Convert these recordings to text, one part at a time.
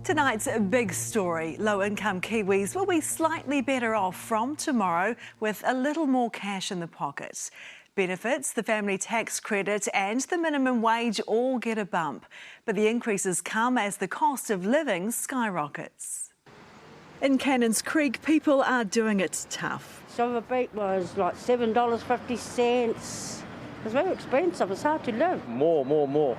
Tonight's big story, low-income Kiwis will be slightly better off from tomorrow with a little more cash in the pocket. Benefits, the family tax credit and the minimum wage all get a bump, but the increases come as the cost of living skyrockets. In Cannons Creek, people are doing it tough. Silver beet was like $7.50. It's very expensive, it's hard to live. More.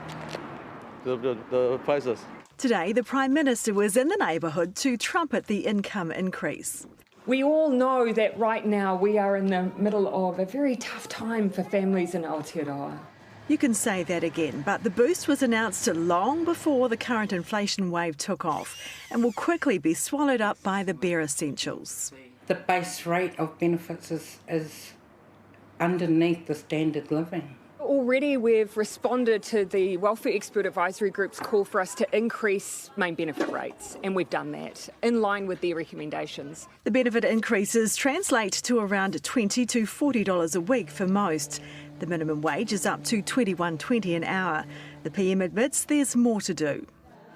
The prices. Today, the Prime Minister was in the neighbourhood to trumpet the income increase. We all know that right now we are in the middle of a very tough time for families in Aotearoa. You can say that again, but the boost was announced long before the current inflation wave took off and will quickly be swallowed up by the bare essentials. The base rate of benefits is underneath the standard living. Already we've responded to the Welfare Expert Advisory Group's call for us to increase main benefit rates, and we've done that in line with their recommendations. The benefit increases translate to around $20 to $40 a week for most. The minimum wage is up to $21.20 an hour. The PM admits there's more to do.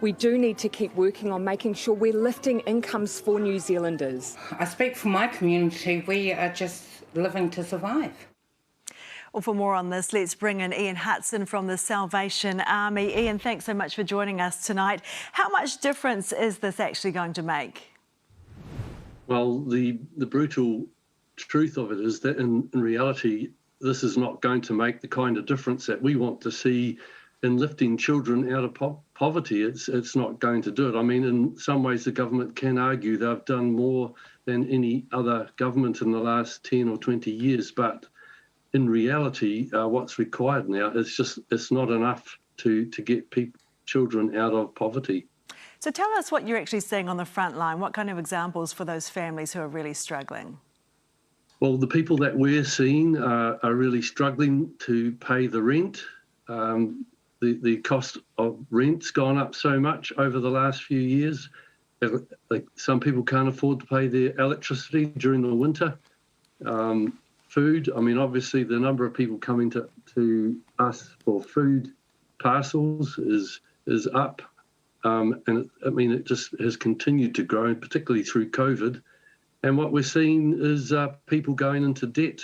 We do need to keep working on making sure we're lifting incomes for New Zealanders. I speak for my community, we are just living to survive. Well, for more on this, let's bring in Ian Hudson from the Salvation Army. Ian, thanks so much for joining us tonight. How much difference is this actually going to make? Well, the brutal truth of it is that in reality, this is not going to make the kind of difference that we want to see in lifting children out of poverty. It's not going to do it. I mean, in some ways, the government can argue they've done more than any other government in the last 10 or 20 years, but in reality, what's required now is it's not enough to get children out of poverty. So tell us what you're actually seeing on the front line. What kind of examples for those families who are really struggling? Well, the people that we're seeing are really struggling to pay the rent. The cost of rent's gone up so much over the last few years. Some people can't afford to pay their electricity during the winter. Food, I mean, obviously the number of people coming to us for food parcels is up. It just has continued to grow, particularly through COVID. And what we're seeing is people going into debt,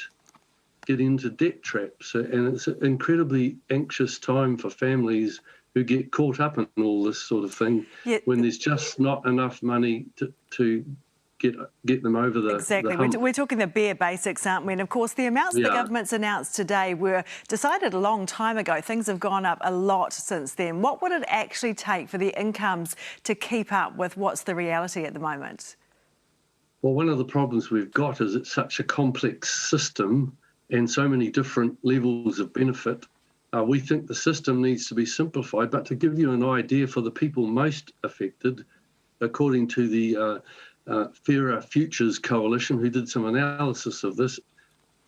getting into debt traps. And it's an incredibly anxious time for families who get caught up in all this sort of thing when there's just not enough money to get them over the Exactly. The We're talking the bare basics, aren't we? And of course, the amounts the government's announced today were decided a long time ago. Things have gone up a lot since then. What would it actually take for the incomes to keep up with what's the reality at the moment? Well, one of the problems we've got is it's such a complex system and so many different levels of benefit. We think the system needs to be simplified, but to give you an idea for the people most affected, according to the Fairer Futures Coalition, who did some analysis of this,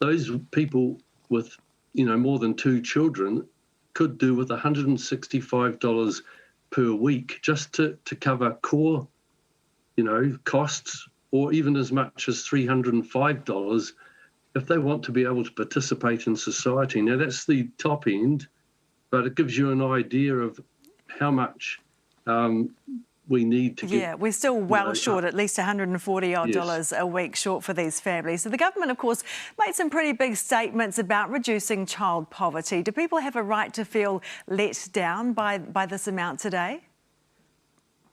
those people with, more than 2 children could do with $165 per week just to cover core, costs, or even as much as $305 if they want to be able to participate in society. Now, that's the top end, but it gives you an idea of how much we need to get... Yeah, we're still well short, at least $140 a week short for these families. So the government, of course, made some pretty big statements about reducing child poverty. Do people have a right to feel let down by this amount today?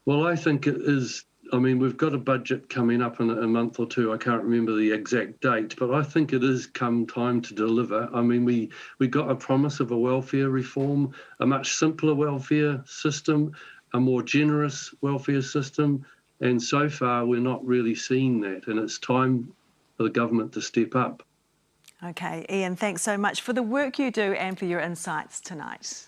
Well, I think it is. I mean, we've got a budget coming up in a month or two. I can't remember the exact date, but I think it is come time to deliver. I mean, we got a promise of a welfare reform, a much simpler welfare system, a more generous welfare system, and so far we're not really seeing that, and it's time for the government to step up. OK, Ian, thanks so much for the work you do and for your insights tonight.